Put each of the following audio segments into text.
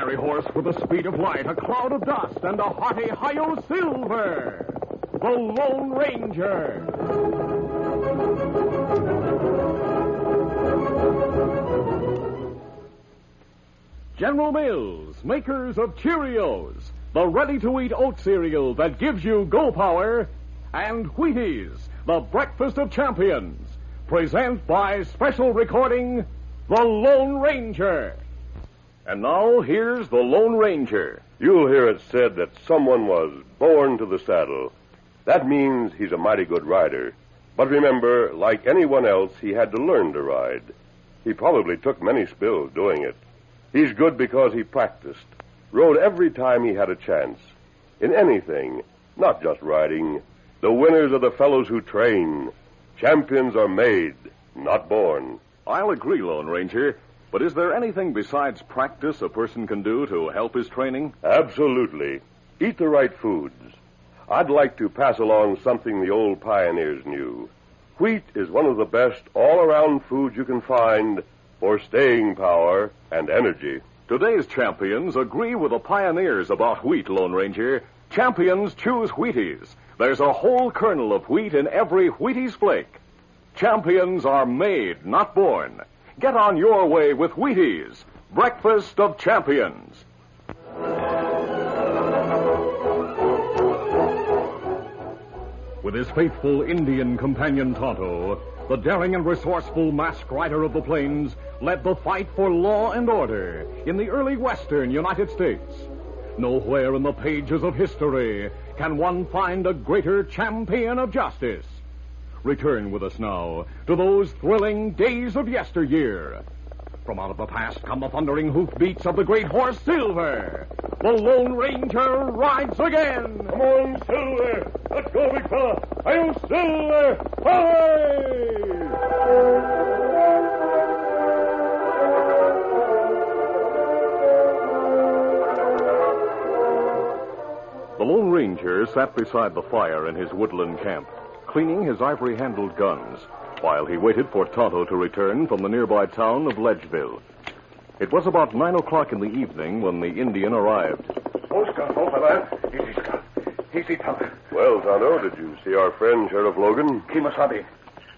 fiery horse with the speed of light, a cloud of dust, and a hearty hi-yo silver. The Lone Ranger. General Mills, makers of Cheerios, the ready-to-eat oat cereal that gives you go power, and Wheaties, the breakfast of champions, present by special recording, The Lone Ranger. And now, here's The Lone Ranger. You'll hear it said that someone was born to the saddle. That means he's a mighty good rider. But remember, like anyone else, he had to learn to ride. He probably took many spills doing it. He's good because he practiced, rode every time he had a chance. In anything, not just riding. The winners are the fellows who train. Champions are made, not born. I'll agree, Lone Ranger. But is there anything besides practice a person can do to help his training? Absolutely. Eat the right foods. I'd like to pass along something the old pioneers knew. Wheat is one of the best all-around foods you can find for staying power and energy. Today's champions agree with the pioneers about wheat, Lone Ranger. Champions choose Wheaties. There's a whole kernel of wheat in every Wheaties flake. Champions are made, not born. Get on your way with Wheaties, breakfast of champions. With his faithful Indian companion Tonto, the daring and resourceful masked rider of the plains led the fight for law and order in the early western United States. Nowhere in the pages of history can one find a greater champion of justice. Return with us now to those thrilling days of yesteryear. From out of the past come the thundering hoofbeats of the great horse Silver. The Lone Ranger rides again. Come on, Silver. Let's go, big fella. Hi-yo, Silver. Hooray! The Lone Ranger sat beside the fire in his woodland camp, cleaning his ivory-handled guns, while he waited for Tonto to return from the nearby town of Ledgeville. It was about 9 o'clock in the evening when the Indian arrived. Oh, Scott, oh, fella. Easy, Scott. Easy, Tonto. Well, Tonto, did you see our friend, Sheriff Logan? Kimasabi.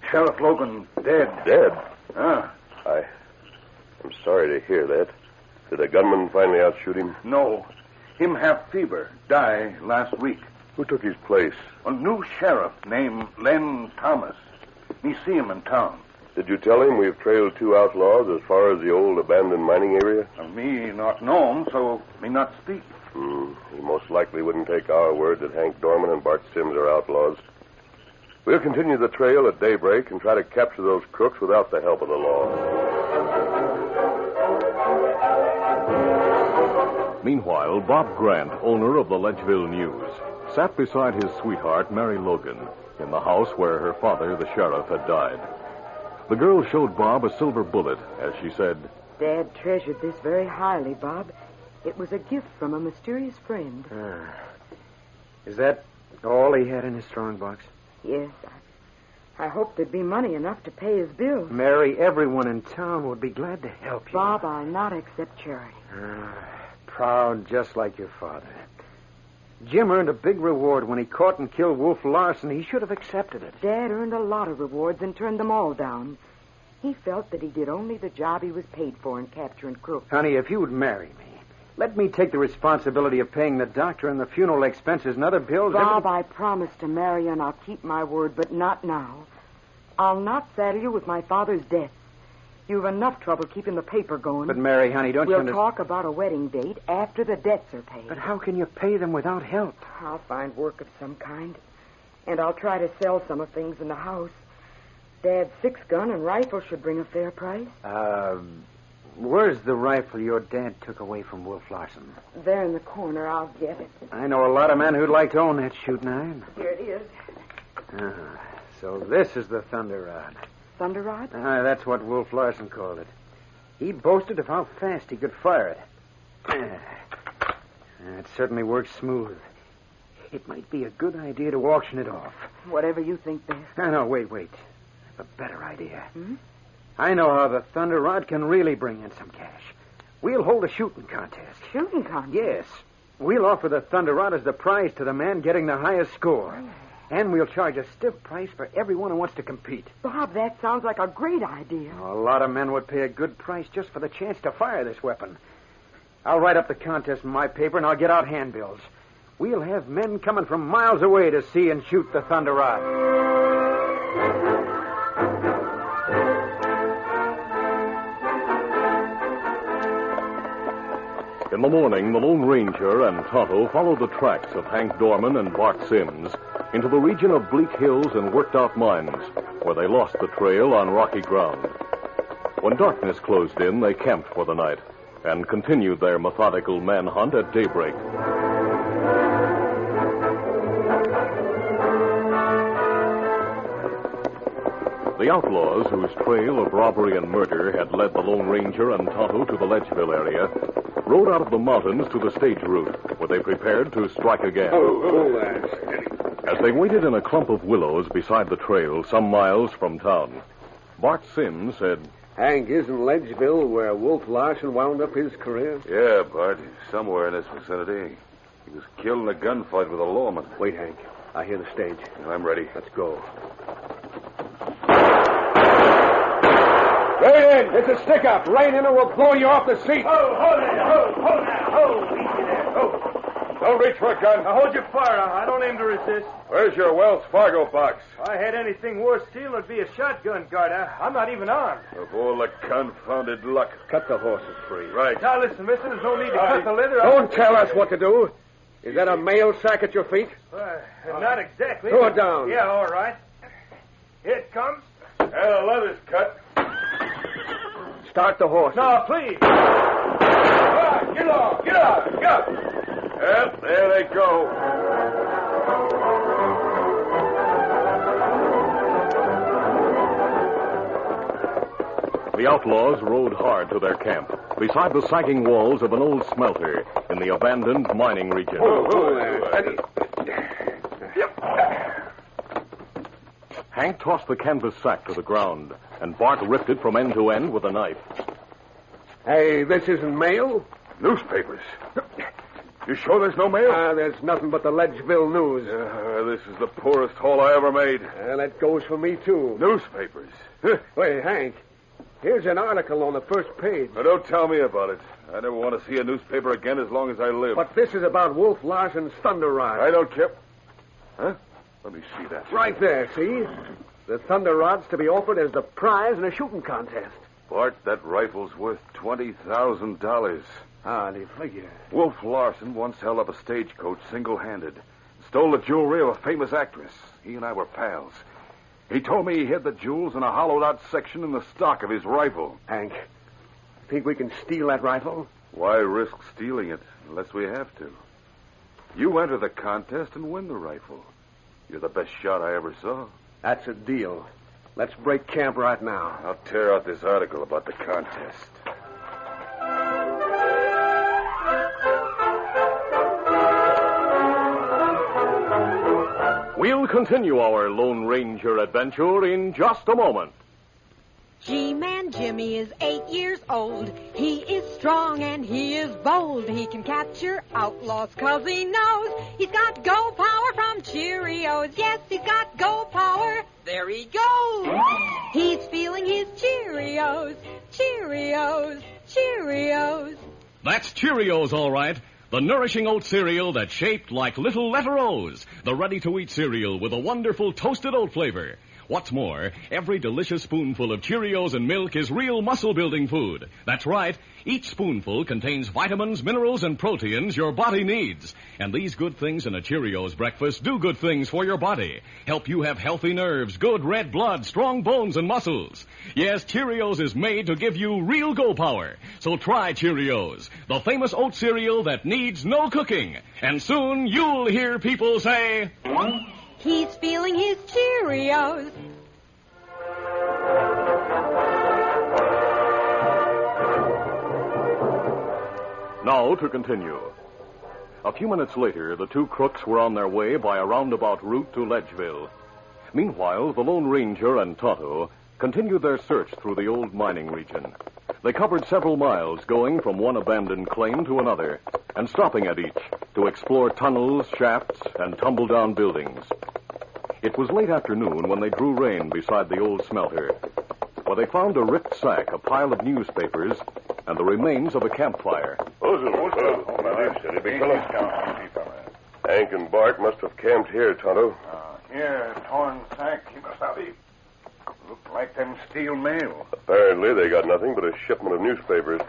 Sheriff Logan dead. Dead? Ah. I'm sorry to hear that. Did a gunman finally outshoot him? No. Him have fever. Die last week. Who took his place? A new sheriff named Len Thomas. Me see him in town. Did you tell him we've trailed 2 outlaws as far as the old abandoned mining area? Me not know him, so me not speak. He most likely wouldn't take our word that Hank Dorman and Bart Sims are outlaws. We'll continue the trail at daybreak and try to capture those crooks without the help of the law. Meanwhile, Bob Grant, owner of the Ledgeville News, sat beside his sweetheart, Mary Logan, in the house where her father, the sheriff, had died. The girl showed Bob a silver bullet as she said, Dad treasured this very highly, Bob. It was a gift from a mysterious friend. Is that all he had in his strongbox? Yes, I hoped there'd be money enough to pay his bills. Mary, everyone in town would be glad to help you. Bob, I'll not accept charity. Proud just like your father. Jim earned a big reward when he caught and killed Wolf Larson. He should have accepted it. Dad earned a lot of rewards and turned them all down. He felt that he did only the job he was paid for in capturing crooks. Honey, if you would marry me, let me take the responsibility of paying the doctor and the funeral expenses and other bills. Bob, I promised to marry you, and I'll keep my word, but not now. I'll not saddle you with my father's death. You've enough trouble keeping the paper going. But, Mary, honey, don't you We'll talk about a wedding date after the debts are paid. But how can you pay them without help? I'll find work of some kind. And I'll try to sell some of things in the house. Dad's 6-gun and rifle should bring a fair price. Where's the rifle your dad took away from Wolf Larson? There in the corner. I'll get it. I know a lot of men who'd like to own that shooting iron. Here it is. So this is the thunder rod. Thunder rod? That's what Wolf Larson called it. He boasted of how fast he could fire it. It certainly works smooth. It might be a good idea to auction it off. Whatever you think best. No, wait. I have a better idea. I know how the thunder rod can really bring in some cash. We'll hold a shooting contest. Shooting contest? Yes. We'll offer the Thunder Rod as the prize to the man getting the highest score. And we'll charge a stiff price for everyone who wants to compete. Bob, that sounds like a great idea. A lot of men would pay a good price just for the chance to fire this weapon. I'll write up the contest in my paper, and I'll get out handbills. We'll have men coming from miles away to see and shoot the Thunder Rod. In the morning, the Lone Ranger and Tonto followed the tracks of Hank Dorman and Bart Sims into the region of bleak hills and worked-out mines, where they lost the trail on rocky ground. When darkness closed in, they camped for the night and continued their methodical manhunt at daybreak. The outlaws, whose trail of robbery and murder had led the Lone Ranger and Tonto to the Ledgeville area, rode out of the mountains to the stage route, where they prepared to strike again. As they waited in a clump of willows beside the trail some miles from town, Bart Sims said, Hank, isn't Ledgeville where Wolf Larson wound up his career? Yeah, Bart. Somewhere in this vicinity. He was killed in a gunfight with a lawman. Wait, Hank. I hear the stage. I'm ready. Let's go. Rein in! It's a stick-up. Rein in or we'll blow you off the seat. Hold now. Easy there. Don't reach for a gun. Now hold your fire. I don't aim to resist. Where's your Wells Fargo box? If I had anything worse sealed, it'd be a shotgun guard. I'm not even armed. Of all the confounded luck. Cut the horses free. Right. Now listen, mister, there's no need to cut the leather. Don't tell us what to do. Is that a mail sack at your feet? Not exactly. Throw it down. Yeah, all right. Here it comes. And the leather's cut. Start the horse. No, please. Get off. Yep, there they go. The outlaws rode hard to their camp, beside the sagging walls of an old smelter in the abandoned mining region. Hank tossed the canvas sack to the ground, and Bart ripped it from end to end with a knife. Hey, this isn't mail? Newspapers. You sure there's no mail? There's nothing but the Ledgeville News. This is the poorest haul I ever made. That goes for me, too. Newspapers. Wait, Hank. Here's an article on the first page. Now, don't tell me about it. I never want to see a newspaper again as long as I live. But this is about Wolf Larson's Thunder Rod. I don't care. Huh? Let me see that. Right there, see? The Thunder Rod's to be offered as the prize in a shooting contest. Bart, that rifle's worth $20,000. How do you figure? Wolf Larson once held up a stagecoach single-handed. Stole the jewelry of a famous actress. He and I were pals. He told me he hid the jewels in a hollowed-out section in the stock of his rifle. Hank, think we can steal that rifle? Why risk stealing it unless we have to? You enter the contest and win the rifle. You're the best shot I ever saw. That's a deal. Let's break camp right now. I'll tear out this article about the contest. We'll continue our Lone Ranger adventure in just a moment. G-Man Jimmy is 8 years old. He is strong and he is bold. He can capture outlaws 'cause he knows he's got go power from Cheerios. Yes, he's got go power. There he goes. He's feeling his Cheerios. Cheerios. Cheerios. That's Cheerios, all right. The nourishing oat cereal that's shaped like little letter O's. The ready-to-eat cereal with a wonderful toasted oat flavor. What's more, every delicious spoonful of Cheerios and milk is real muscle-building food. That's right. Each spoonful contains vitamins, minerals, and proteins your body needs. And these good things in a Cheerios breakfast do good things for your body. Help you have healthy nerves, good red blood, strong bones, and muscles. Yes, Cheerios is made to give you real go power. So try Cheerios, the famous oat cereal that needs no cooking. And soon you'll hear people say... He's feeling his Cheerios. Now to continue. A few minutes later, the two crooks were on their way by a roundabout route to Ledgeville. Meanwhile, the Lone Ranger and Tonto continued their search through the old mining region. They covered several miles, going from one abandoned claim to another, and stopping at each to explore tunnels, shafts, and tumble-down buildings. It was late afternoon when they drew rein beside the old smelter, where they found a ripped sack, a pile of newspapers, and the remains of a campfire. Hank and Bart must have camped here, Tonto. Here, torn sack, Kimasabi. Look like them steel mail. Apparently, they got nothing but a shipment of newspapers.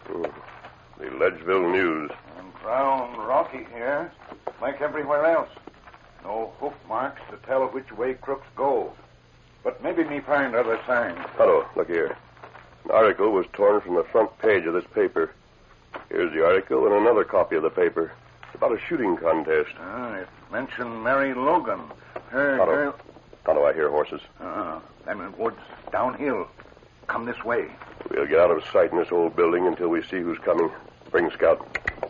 The Ledgeville News. And brown rocky here, like everywhere else. No hoof marks to tell which way crooks go. But maybe me find other signs. Tonto, look here. An article was torn from the front page of this paper. Here's the article and another copy of the paper. It's about a shooting contest. It mentioned Mary Logan. Tonto, I hear horses. Them in woods downhill. Come this way. We'll get out of sight in this old building until we see who's coming. Bring Scout.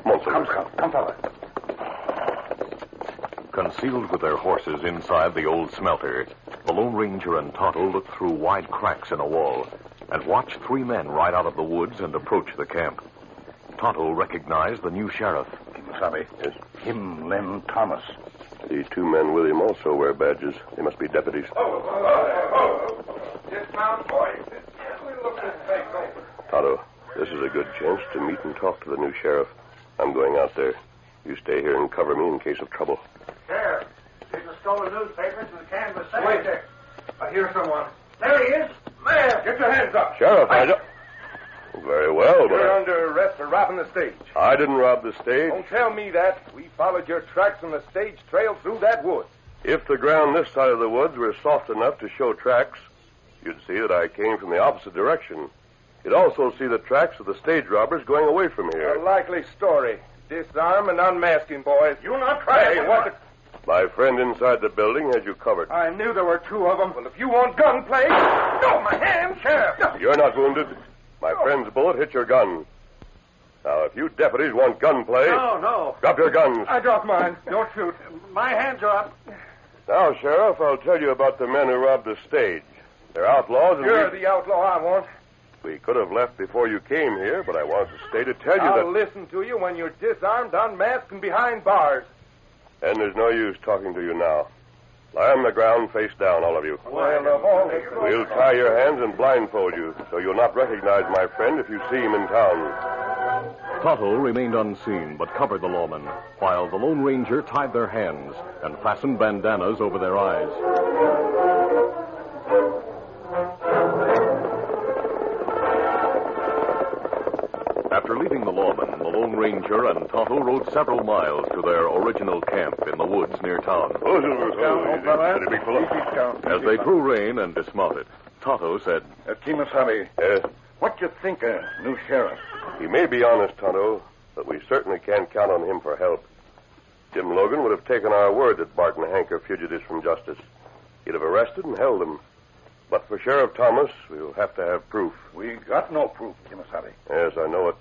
Come on, Silver. Come, fella. Concealed with their horses inside the old smelter, the Lone Ranger and Tonto looked through wide cracks in a wall and watched three men ride out of the woods and approach the camp. Tonto recognized the new sheriff. Kimasabi. Yes? Him, Len Thomas. The two men with him also wear badges. They must be deputies. Dismount, boys. We'll look this place over. Tonto, this is a good chance to meet and talk to the new sheriff. I'm going out there. You stay here and cover me in case of trouble. Sheriff, these are stolen newspapers in the canvas sack. Wait there. I hear someone. There he is. Man, get your hands up. Sheriff, I don't... Very well, but... You're under arrest for robbing the stage. I didn't rob the stage. Don't tell me that. We followed your tracks on the stage trail through that wood. If the ground this side of the woods were soft enough to show tracks, you'd see that I came from the opposite direction. You'd also see the tracks of the stage robbers going away from here. A likely story. Disarm and unmasking, boys. You not try. Hey, what the... My friend inside the building had you covered. I knew there were two of them. Well, if you want gunplay... No, my hand, Sheriff. No. You're not wounded. My friend's bullet hit your gun. Now, if you deputies want gunplay... No. Drop your guns. I dropped mine. Don't shoot. My hands are up. Now, Sheriff, I'll tell you about the men who robbed the stage. They're outlaws and You're the outlaw I want. We could have left before you came here, but I wanted to stay to tell you I'll listen to you when you're disarmed, unmasked, and behind bars. And there's no use talking to you now. Lie on the ground, face down, all of you. Well, of all... We'll tie your hands and blindfold you, so you'll not recognize my friend if you see him in town. Tonto remained unseen, but covered the lawmen, while the Lone Ranger tied their hands and fastened bandanas over their eyes. After leaving the lawmen, the Lone Ranger and Tonto rode several miles to their original camp in the woods near town. As they drew rein and dismounted, Tonto said, Kimasabi, Yes? what you think of new sheriff? He may be honest, Tonto, but we certainly can't count on him for help. Jim Logan would have taken our word that Bart and Hank are fugitives from justice. He'd have arrested and held them. But for Sheriff Thomas, we'll have to have proof. We got no proof, Kimasabi. Yes, I know it.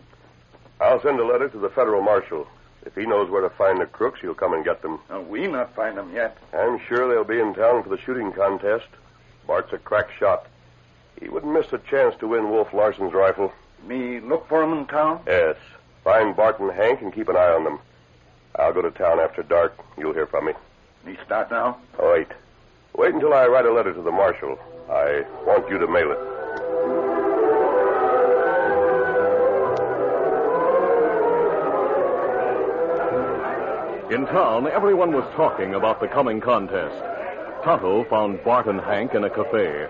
I'll send a letter to the federal marshal. If he knows where to find the crooks, he'll come and get them. We not find them yet. I'm sure they'll be in town for the shooting contest. Bart's a crack shot. He wouldn't miss a chance to win Wolf Larson's rifle. Me look for them in town? Yes. Find Bart and Hank and keep an eye on them. I'll go to town after dark. You'll hear from me. Me start now? Oh, wait. Wait until I write a letter to the marshal. I want you to mail it. In town, everyone was talking about the coming contest. Tonto found Bart and Hank in a cafe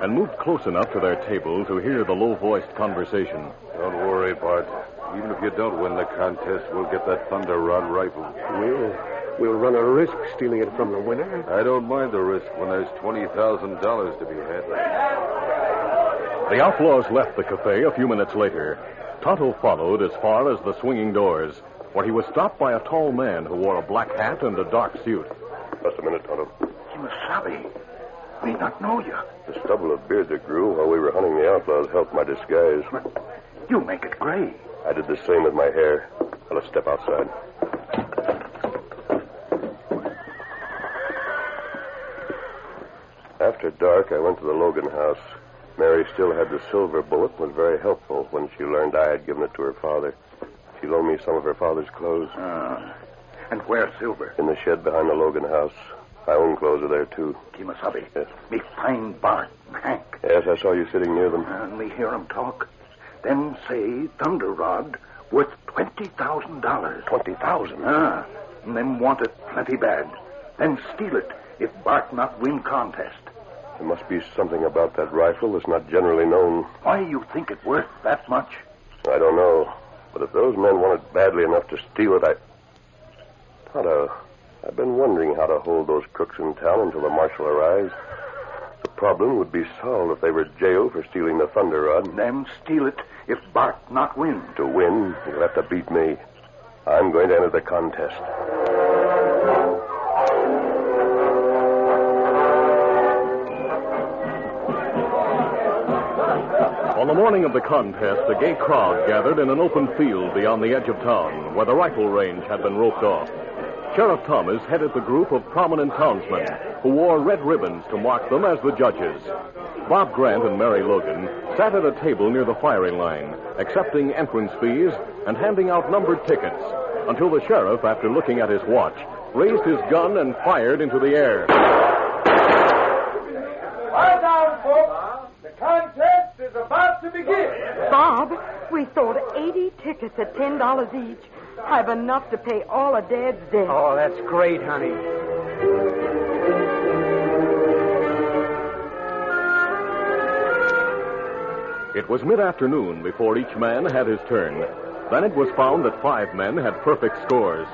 and moved close enough to their table to hear the low-voiced conversation. Don't worry, Bart. Even if you don't win the contest, we'll get that Thunder Rod rifle. We'll run a risk stealing it from the winner. I don't mind the risk when there's $20,000 to be had. The outlaws left the cafe a few minutes later. Tonto followed as far as the swinging doors, where he was stopped by a tall man who wore a black hat and a dark suit. Just a minute, Tonto. Kimasabi, we not know you. The stubble of beard that grew while we were hunting the outlaws helped my disguise. You make it gray. I did the same with my hair. Now, let's step outside. After dark, I went to the Logan house. Mary still had the silver bullet and was very helpful when she learned I had given it to her father. She loaned me some of her father's clothes. And where's Silver? In the shed behind the Logan house. My own clothes are there, too. Kimasabi. Yes. Me find Bart and Hank. Yes, I saw you sitting near them. And me hear 'em talk. Then say Thunder Rod worth $20,000. 20,000? And them want it plenty bad. Then steal it if Bart not win contest. There must be something about that rifle that's not generally known. Why you think it worth that much? I don't know. But if those men want it badly enough to steal it, Tonto, I've been wondering how to hold those crooks in town until the marshal arrives. The problem would be solved if they were jailed for stealing the Thunder Rod. Then steal it if Bart not win. To win, you'll have to beat me. I'm going to enter the contest. On the morning of the contest, a gay crowd gathered in an open field beyond the edge of town, where the rifle range had been roped off. Sheriff Thomas headed the group of prominent townsmen who wore red ribbons to mark them as the judges. Bob Grant and Mary Logan sat at a table near the firing line, accepting entrance fees and handing out numbered tickets, until the sheriff, after looking at his watch, raised his gun and fired into the air. Lie down, folks. The contest is about to begin. Bob, we sold 80 tickets at $10 each. I've enough to pay all of Dad's debts. Oh, that's great, honey. It was mid-afternoon before each man had his turn. Then it was found that 5 men had perfect scores.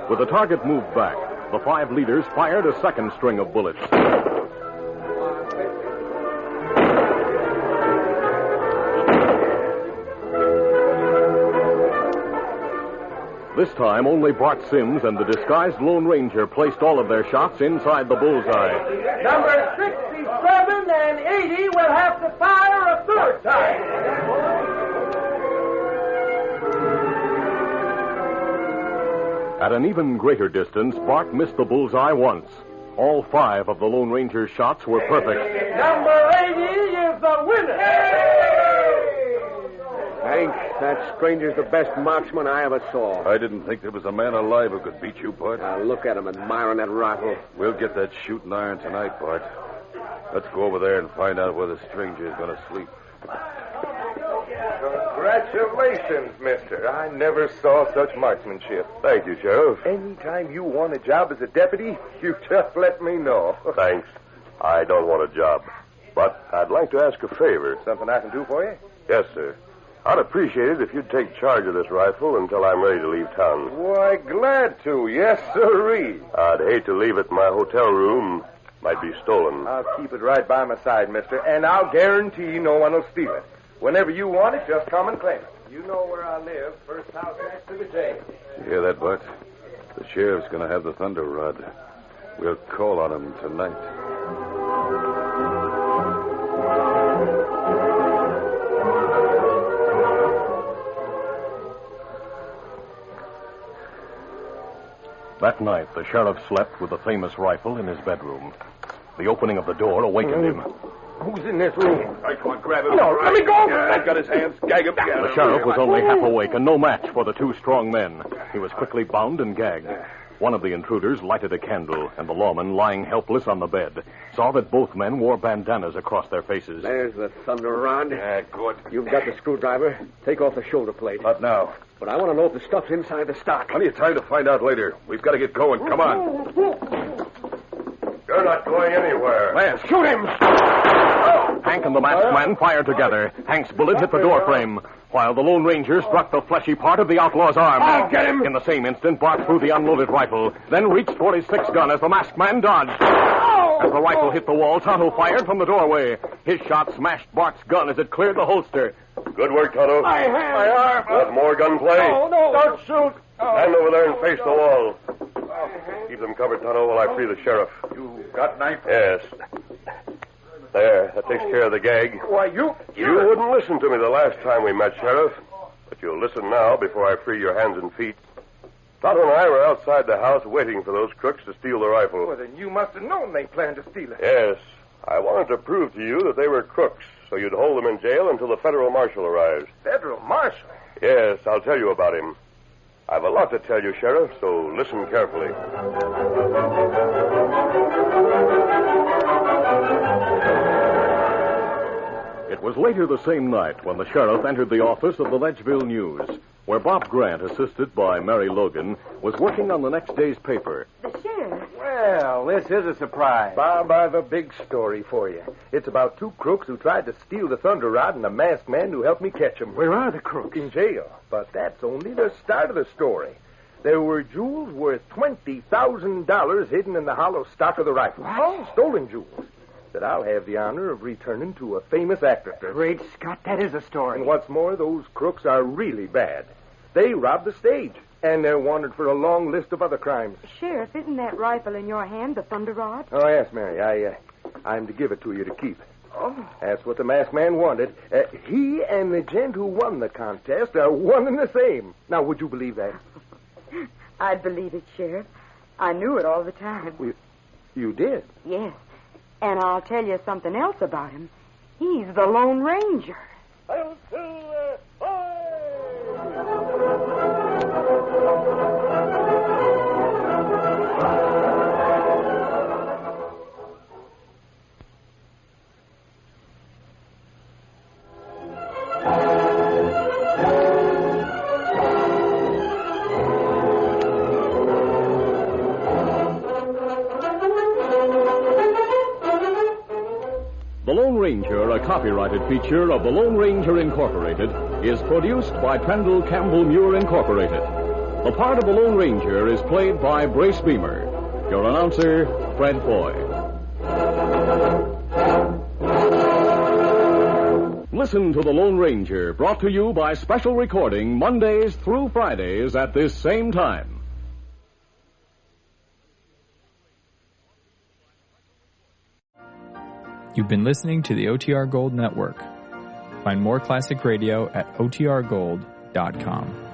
With the target moved back, the 5 leaders fired a second string of bullets. This time, only Bart Sims and the disguised Lone Ranger placed all of their shots inside the bullseye. Number 67 and 80 will have to fire a third time. At an even greater distance, Bart missed the bullseye once. All 5 of the Lone Ranger's shots were perfect. Number 80 is the winner. Hank, that stranger's the best marksman I ever saw. I didn't think there was a man alive who could beat you, Bart. Now, look at him admiring that rifle. We'll get that shooting iron tonight, Bart. Let's go over there and find out where the stranger is going to sleep. Congratulations, mister. I never saw such marksmanship. Thank you, Sheriff. Anytime you want a job as a deputy, you just let me know. Thanks. I don't want a job, but I'd like to ask a favor. Something I can do for you? Yes, sir. I'd appreciate it if you'd take charge of this rifle until I'm ready to leave town. Why, glad to. Yes, sirree. I'd hate to leave it in my hotel room. Might be stolen. I'll keep it right by my side, mister, and I'll guarantee no one will steal it. Whenever you want it, just come and claim it. You know where I live. First house next to the jail. You hear that, Bart? The sheriff's going to have the Thunder Rod. We'll call on him tonight. That night, the sheriff slept with the famous rifle in his bedroom. The opening of the door awakened him. Who's in this room? I can't grab him. No, let me go! I've got his hands. Gag him. The sheriff was only half awake and no match for the 2 strong men. He was quickly bound and gagged. One of the intruders lighted a candle, and the lawman, lying helpless on the bed, saw that both men wore bandanas across their faces. There's the Thunder Rod. Yeah, good. You've got the screwdriver. Take off the shoulder plate. Not now. But I want to know if the stuff's inside the stock. Plenty of time to find out later. We've got to get going. Come on. You're not going anywhere. Man, shoot him! Hank and the masked man fired together. Hank's bullet hit the doorframe, while the Lone Ranger struck the fleshy part of the outlaw's arm. I'll get him! In the same instant, Bart threw the unloaded rifle, then reached for his 6-gun as the masked man dodged. As the rifle hit the wall, Tonto fired from the doorway. His shot smashed Bart's gun as it cleared the holster. Good work, Tonto. My arm! Want more gunplay? No. Don't shoot. Stand over there and face the wall. Keep them covered, Tonto, while I free the sheriff. You got knife? Yes. There, that takes care of the gag. Why, you... You wouldn't listen to me the last time we met, Sheriff. But you'll listen now before I free your hands and feet. Tonto and I were outside the house waiting for those crooks to steal the rifle. Well, then you must have known they planned to steal it. Yes. I wanted to prove to you that they were crooks, so you'd hold them in jail until the federal marshal arrives. Federal marshal? Yes, I'll tell you about him. I've a lot to tell you, Sheriff, so listen carefully. It was later the same night when the sheriff entered the office of the Ledgeville News, where Bob Grant, assisted by Mary Logan, was working on the next day's paper. The sheriff? Well, this is a surprise. Bob, I've a big story for you. It's about two crooks who tried to steal the thunder rod and the masked man who helped me catch them. Where are the crooks? In jail. But that's only the start of the story. There were jewels worth $20,000 hidden in the hollow stock of the rifle. What? Stolen jewels that I'll have the honor of returning to a famous actor. Great Scott, that is a story. And what's more, those crooks are really bad. They robbed the stage, and they're wanted for a long list of other crimes. Sheriff, isn't that rifle in your hand, the thunder rod? Oh, yes, Mary. I'm to give it to you to keep. Oh. That's what the masked man wanted. He and the gent who won the contest are one and the same. Now, would you believe that? I'd believe it, Sheriff. I knew it all the time. Well, you did? Yes. And I'll tell you something else about him. He's the Lone Ranger. The Lone Ranger, a copyrighted feature of the Lone Ranger Incorporated, is produced by Trendle Campbell Muir Incorporated. The part of the Lone Ranger is played by Brace Beamer. Your announcer, Fred Foy. Listen to The Lone Ranger, brought to you by special recording Mondays through Fridays at this same time. You've been listening to the OTR Gold Network. Find more classic radio at otrgold.com.